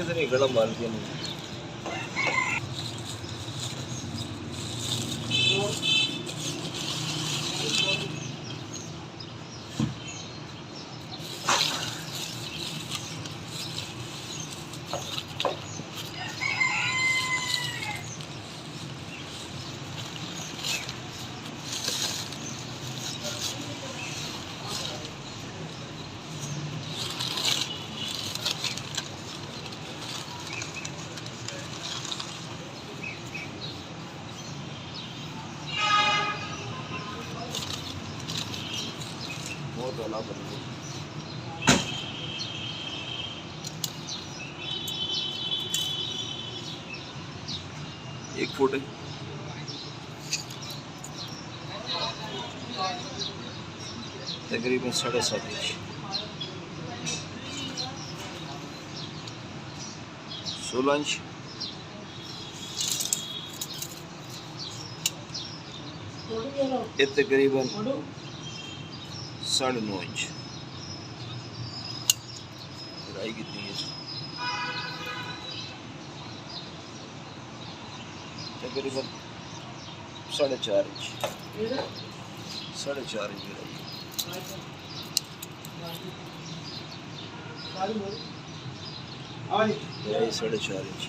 इतनी गड़ा मार दिया नहीं। बहुत वाला बन गया। 1 फुट तकरीबन 7.5 इंच। 16 इंच। ये तकरीबन 9.5 इंच। गहराई कितनी है? तकरीबन 4.5 इंच। 4.5 इंच गहराई। 4.5 इंच।